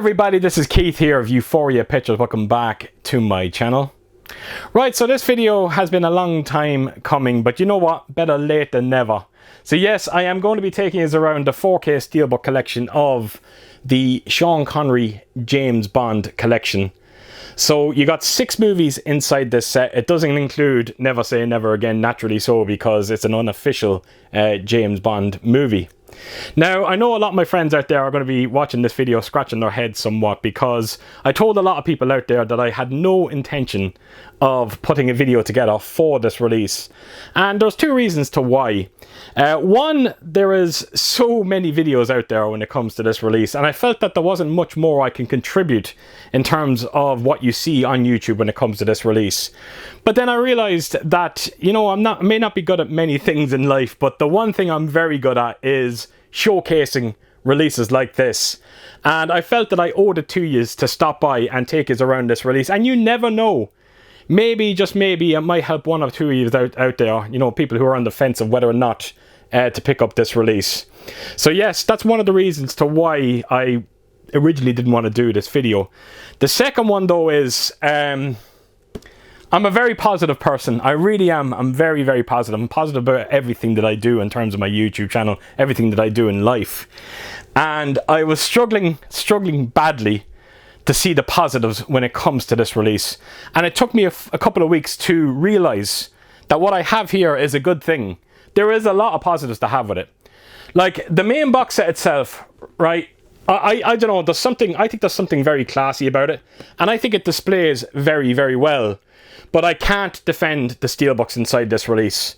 everybody, this is Keith here of Euphoria Pictures. Welcome back to my channel. Right, so this video has been a long time coming, but you know what? Better late than never. So yes, I am going to be taking us around the 4K Steelbook collection of the Sean Connery James Bond collection. So you got 6 movies inside this set. It doesn't include Never Say Never Again, naturally so, because it's an unofficial James Bond movie. Now, I know a lot of my friends out there are going to be watching this video scratching their heads somewhat, because I told a lot of people out there that I had no intention of putting a video together for this release. And there's 2 reasons to why. One, there is so many videos out there when it comes to this release, and I felt that there wasn't much more I can contribute in terms of what you see on YouTube when it comes to this release. But then I realized that, you know, I may not be good at many things in life, but the one thing I'm very good at is showcasing releases like this. And I felt that I owed it to you to stop by and take us around this release. And you never know. Maybe, just maybe, it might help 1 or 2 of you out there, you know, people who are on the fence of whether or not to pick up this release. So yes, that's one of the reasons to why I originally didn't want to do this video. The second one, though, is I'm a very positive person. I really am. I'm very, very positive. I'm positive about everything that I do in terms of my YouTube channel, everything that I do in life. And I was struggling badly to see the positives when it comes to this release. And it took me a couple of weeks to realize that what I have here is a good thing. There is a lot of positives to have with it. Like, the main box set itself, right? I don't know, I think there's something very classy about it. And I think it displays very, very well. But I can't defend the steelbooks inside this release.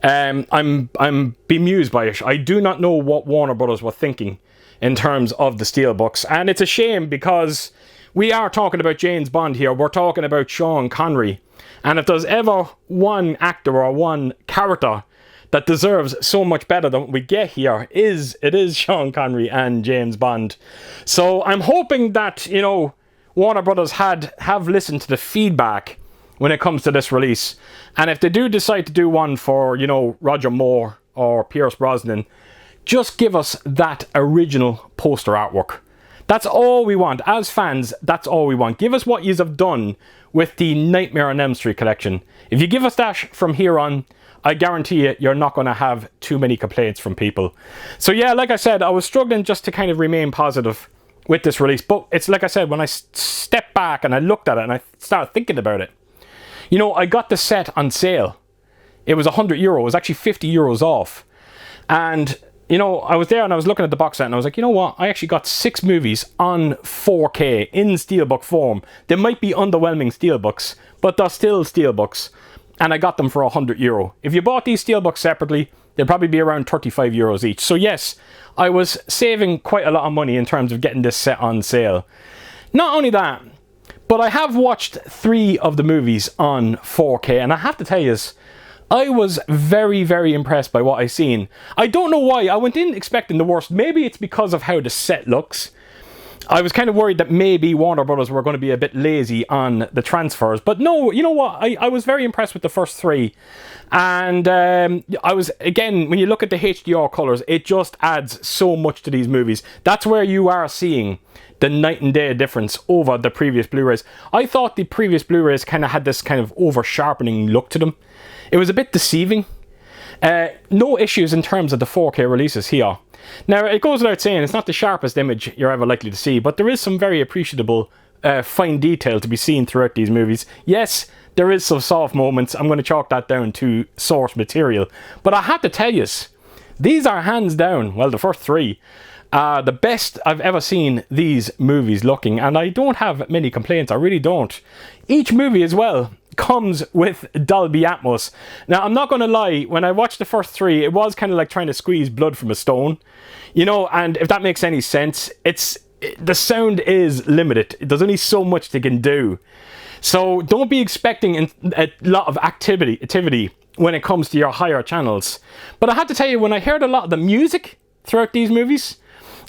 I'm bemused by it. I do not know what Warner Brothers were thinking in terms of the steelbooks. And it's a shame, because we are talking about James Bond here. We're talking about Sean Connery. And if there's ever one actor or one character that deserves so much better than what we get here, it is Sean Connery and James Bond. So I'm hoping that, you know, Warner Brothers have listened to the feedback when it comes to this release. And if they do decide to do one for, you know, Roger Moore or Pierce Brosnan, just give us that original poster artwork. That's all we want. As fans, that's all we want. Give us what you have done with the Nightmare on Elm Street collection. If you give us that from here on, I guarantee you, you're not going to have too many complaints from people. So yeah, like I said, I was struggling just to kind of remain positive with this release. But it's like I said, when I stepped back and I looked at it and I started thinking about it, you know, I got the set on sale. It was €100. It was actually €50 off. And, you know, I was there and I was looking at the box set and I was like, you know what? I actually got 6 movies on 4K in steelbook form. They might be underwhelming steelbooks, but they're still steelbooks. And I got them for €100. If you bought these steelbooks separately, they'd probably be around €35 each. So yes, I was saving quite a lot of money in terms of getting this set on sale. Not only that, but I have watched 3 of the movies on 4K, and I have to tell you, I was very, very impressed by what I seen. I don't know why. I went in expecting the worst. Maybe it's because of how the set looks. I was kind of worried that maybe Warner Brothers were going to be a bit lazy on the transfers. But no, you know what? I was very impressed with the first 3. And I was, again, when you look at the HDR colours, it just adds so much to these movies. That's where you are seeing the night and day difference over the previous Blu-rays. I thought the previous Blu-rays kind of had this kind of over-sharpening look to them. It was a bit deceiving. No issues in terms of the 4K releases here. Now, it goes without saying, it's not the sharpest image you're ever likely to see, but there is some very appreciable fine detail to be seen throughout these movies. Yes, there is some soft moments. I'm going to chalk that down to source material. But I have to tell you, these are hands down, well, the first 3, the best I've ever seen these movies looking, and I don't have many complaints. I really don't. Each movie as well comes with Dolby Atmos. Now, I'm not going to lie, when I watched the first 3, it was kind of like trying to squeeze blood from a stone, you know, and if that makes any sense, the sound is limited. There's only so much they can do. So don't be expecting a lot of activity when it comes to your higher channels. But I have to tell you, when I heard a lot of the music throughout these movies,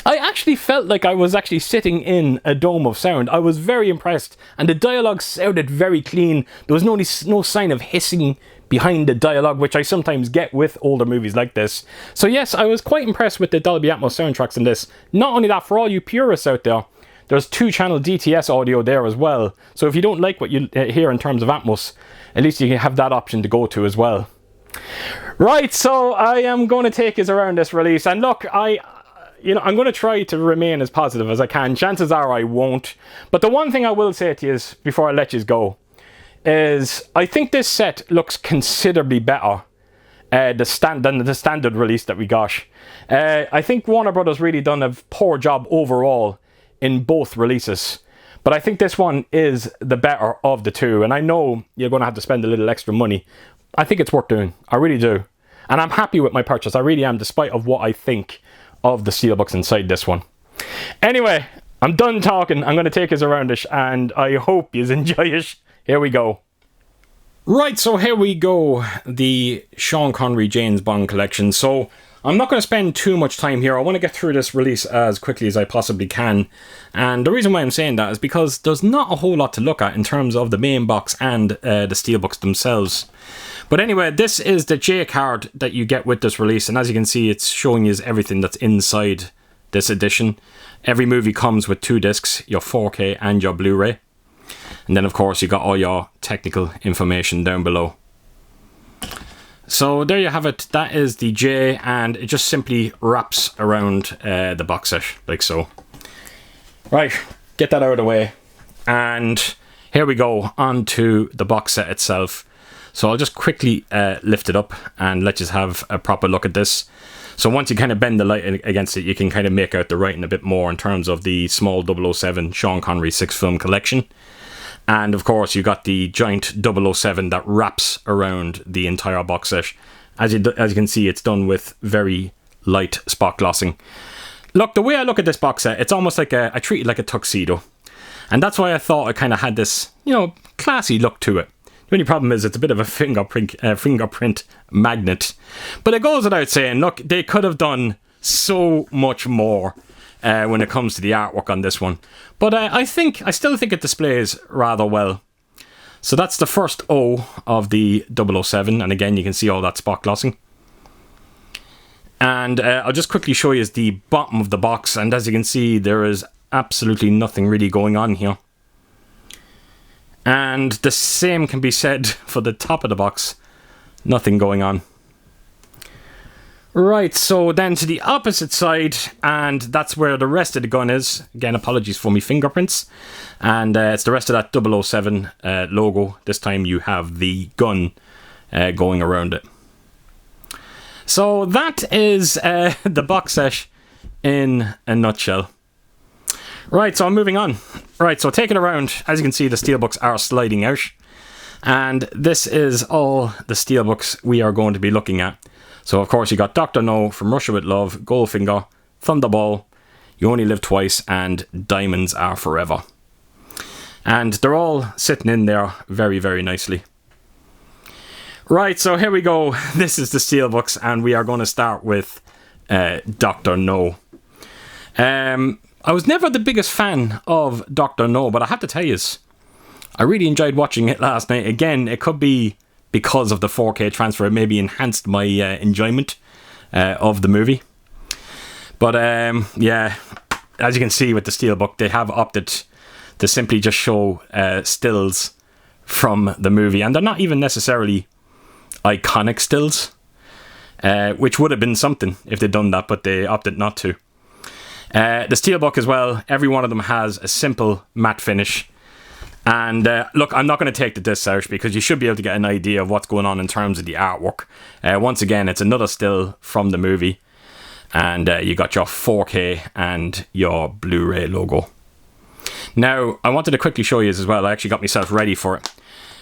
I actually felt like I was actually sitting in a dome of sound. I was very impressed, and the dialogue sounded very clean. There was no sign of hissing behind the dialogue, which I sometimes get with older movies like this. So yes, I was quite impressed with the Dolby Atmos soundtracks in this. Not only that, for all you purists out there, there's 2-channel DTS audio there as well. So if you don't like what you hear in terms of Atmos, at least you can have that option to go to as well. Right, so I am going to take us around this release, and look, I'm going to try to remain as positive as I can. Chances are I won't. But the one thing I will say to you before I let you go is I think this set looks considerably better than the standard release that we got. I think Warner Brothers really done a poor job overall in both releases. But I think this one is the better of the two. And I know you're going to have to spend a little extra money. I think it's worth doing. I really do. And I'm happy with my purchase. I really am, despite of what I think of the steelbooks inside this one. Anyway, I'm done talking. I'm going to take us around it, and I hope you enjoy it. Here we go. Right, so here we go. The Sean Connery James Bond collection. So I'm not going to spend too much time here. I want to get through this release as quickly as I possibly can. And the reason why I'm saying that is because there's not a whole lot to look at in terms of the main box and the steelbooks themselves. But anyway, this is the J card that you get with this release. And as you can see, it's showing you everything that's inside this edition. Every movie comes with 2 discs, your 4K and your Blu-ray. And then, of course, you got all your technical information down below. So there you have it. That is the J, and it just simply wraps around the box set, like so. Right, get that out of the way. And here we go, onto the box set itself. So I'll just quickly lift it up and let you have a proper look at this. So once you kind of bend the light against it, you can kind of make out the writing a bit more in terms of the small 007 Sean Connery 6-film collection. And of course, you got the giant 007 that wraps around the entire box set. As you can see, it's done with very light spot glossing. Look, the way I look at this box set, it's almost like I treat it like a tuxedo. And that's why I thought it kind of had this, classy look to it. The only problem is it's a bit of a fingerprint magnet. But it goes without saying, look, they could have done so much more when it comes to the artwork on this one. But I still think it displays rather well. So that's the first O of the 007, and again you can see all that spot glossing. And I'll just quickly show you the bottom of the box, and as you can see, there is absolutely nothing really going on here. And the same can be said for the top of the box. Nothing going on. Right, so then to the opposite side, and that's where the rest of the gun is. Again, apologies for me fingerprints. And it's the rest of that 007 logo. This time you have the gun going around it. So that is the box set in a nutshell. Right, so I'm moving on. Right, so taking around, as you can see, the steelbooks are sliding out. And this is all the steelbooks we are going to be looking at. So, of course, you got Dr. No, From Russia With Love, Goldfinger, Thunderball, You Only Live Twice, and Diamonds Are Forever. And they're all sitting in there very, very nicely. Right, so here we go. This is the steelbooks, and we are going to start with Dr. No. I was never the biggest fan of Dr. No, but I have to tell you, I really enjoyed watching it last night. Again, it could be because of the 4K transfer, it maybe enhanced my enjoyment of the movie. But yeah, as you can see with the steelbook, they have opted to simply just show stills from the movie, and they're not even necessarily iconic stills, which would have been something if they'd done that, but they opted not to. The steelbook as well, every one of them has a simple matte finish. And look, I'm not going to take the discs out because you should be able to get an idea of what's going on in terms of the artwork. Once again, it's another still from the movie. And you got your 4K and your Blu-ray logo. Now, I wanted to quickly show you as well. I actually got myself ready for it.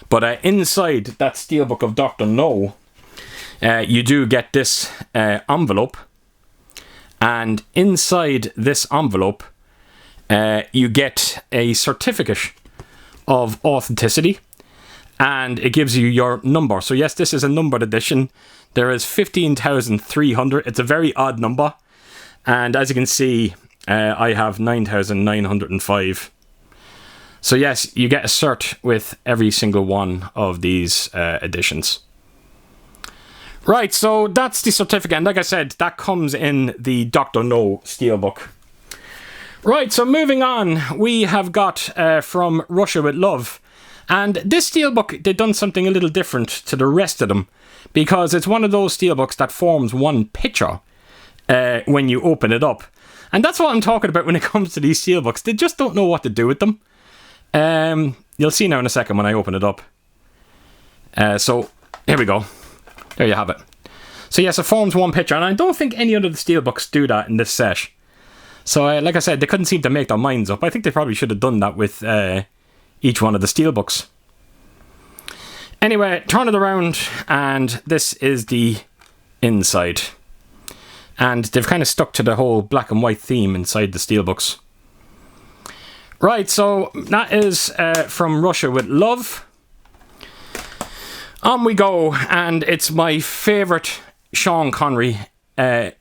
But inside that steelbook of Dr. No, you do get this envelope. And inside this envelope, you get a certificate of authenticity, and it gives you your number. So yes, this is a numbered edition. There is 15,300. It's a very odd number, and as you can see, I have 9,905. So yes, you get a cert with every single one of these editions. Right, so that's the certificate, and like I said, that comes in the Dr. No steelbook. Right, so moving on, we have got From Russia with Love. And this steelbook, they've done something a little different to the rest of them, because it's one of those steelbooks that forms one picture when you open it up. And that's what I'm talking about when it comes to these steelbooks. They just don't know what to do with them. You'll see now in a second when I open it up. So, here we go. There you have it. So yes, it forms one picture, and I don't think any other steelbooks do that in this set. So, like I said, they couldn't seem to make their minds up. I think they probably should have done that with each one of the steelbooks. Anyway, turn it around, and this is the inside. And they've kind of stuck to the whole black and white theme inside the steelbooks. Right, so that is From Russia with Love. On we go, and it's my favourite Sean Connery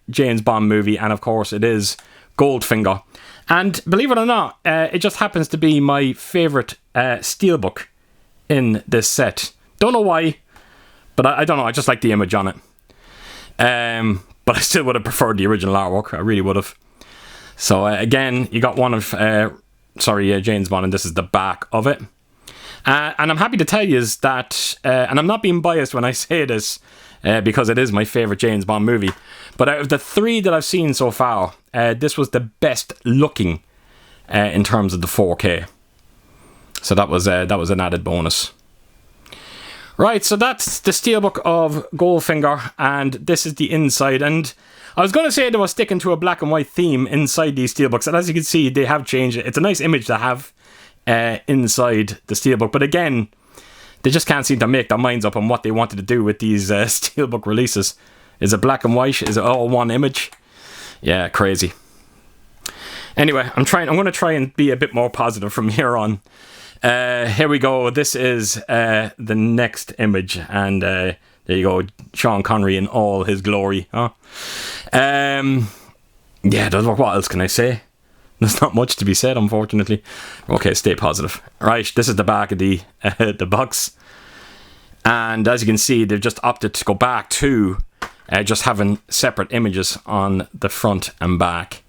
James Bond movie, and of course it is Goldfinger. And believe it or not, it just happens to be my favourite steelbook in this set. Don't know why, but I don't know, I just like the image on it. But I still would have preferred the original artwork, I really would have. So again, you got one of, James Bond, and this is the back of it. And I'm happy to tell you is that, and I'm not being biased when I say this, because it is my favourite James Bond movie, but out of the 3 that I've seen so far, this was the best looking in terms of the 4K. So that was an added bonus. Right, so that's the steelbook of Goldfinger, and this is the inside. And I was going to say they were sticking to a black and white theme inside these steelbooks, and as you can see, they have changed it. It's a nice image to have inside the steelbook, but again, they just can't seem to make their minds up on what they wanted to do with these steelbook releases. Is it black and white? Is it all one image? Yeah, crazy. Anyway, I'm going to try and be a bit more positive from here on. Here we go. This is the next image, and there you go, Sean Connery in all his glory. Huh? Yeah, what else can I say? There's not much to be said, unfortunately. Okay, stay positive. Right, this is the back of the box. And as you can see, they've just opted to go back to just having separate images on the front and back.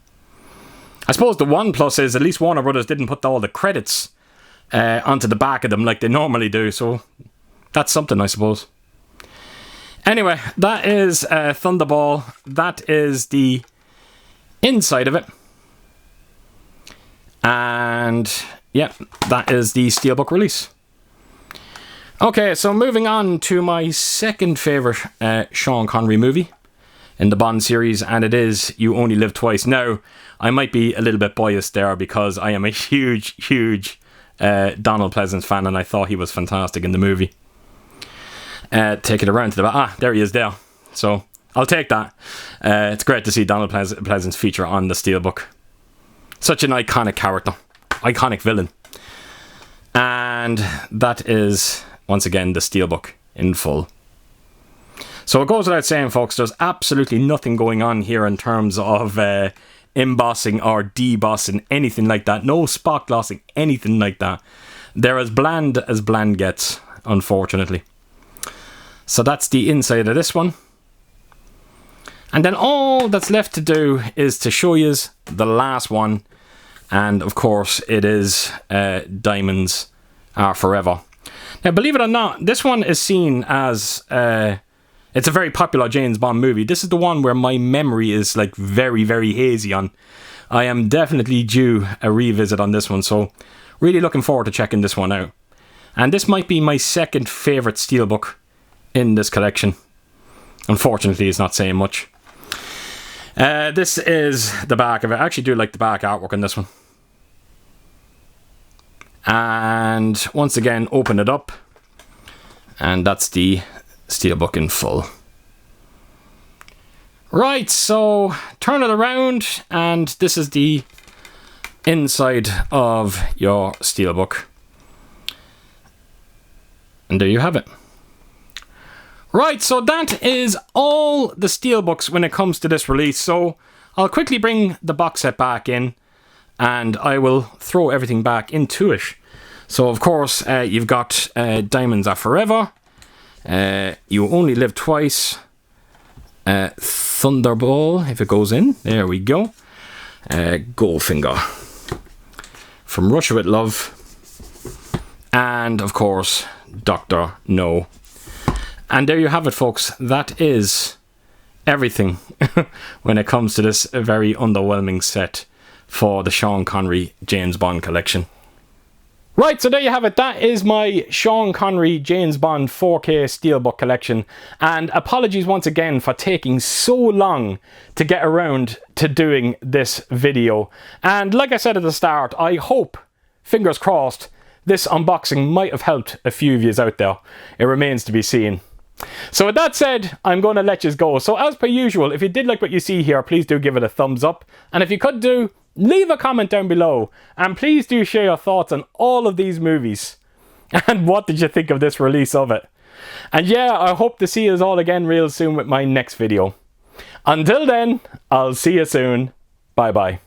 I suppose the one plus is at least Warner Brothers didn't put all the credits onto the back of them like they normally do. So that's something, I suppose. Anyway, that is Thunderball. That is the inside of it. And yeah, that is the steelbook release. Okay, so moving on to my second favourite Sean Connery movie in the Bond series, and it is You Only Live Twice. Now, I might be a little bit biased there because I am a huge Donald Pleasance fan, and I thought he was fantastic in the movie. Take it around to the back. Ah, there he is there. So, I'll take that. It's great to see Donald Pleasance feature on the steelbook. Such an iconic character. Iconic villain. And that is, once again, the steelbook in full. So it goes without saying, folks, there's absolutely nothing going on here in terms of embossing or debossing, anything like that. No spot glossing, anything like that. They're as bland gets, unfortunately. So that's the inside of this one. And then all that's left to do is to show you the last one. And of course, it is Diamonds Are Forever. Now, believe it or not, this one is seen as... it's a very popular James Bond movie. This is the one where my memory is like very hazy on. I am definitely due a revisit on this one. So, really looking forward to checking this one out. And this might be my second favourite steelbook in this collection. Unfortunately, it's not saying much. This is the back of it. I actually do like the back artwork on this one. And once again, open it up. And that's the steelbook in full. Right, so turn it around, and this is the inside of your steelbook. And there you have it. Right, so that is all the steelbooks when it comes to this release. So I'll quickly bring the box set back in, and I will throw everything back into it. So of course, you've got Diamonds Are Forever, You Only Live Twice, Thunderball, if it goes in, there we go, Goldfinger. From Russia with Love, and of course Dr. No. And there you have it, folks. That is everything when it comes to this very underwhelming set for the Sean Connery James Bond collection. Right, so there you have it. That is my Sean Connery James Bond 4K Steelbook collection. And apologies once again for taking so long to get around to doing this video. And like I said at the start, I hope, fingers crossed, this unboxing might have helped a few of you out there. It remains to be seen. So with that said, I'm going to let you go. So as per usual, if you did like what you see here, please do give it a thumbs up. And if you could do, leave a comment down below. And please do share your thoughts on all of these movies. And what did you think of this release of it? And yeah, I hope to see us all again real soon with my next video. Until then, I'll see you soon. Bye bye.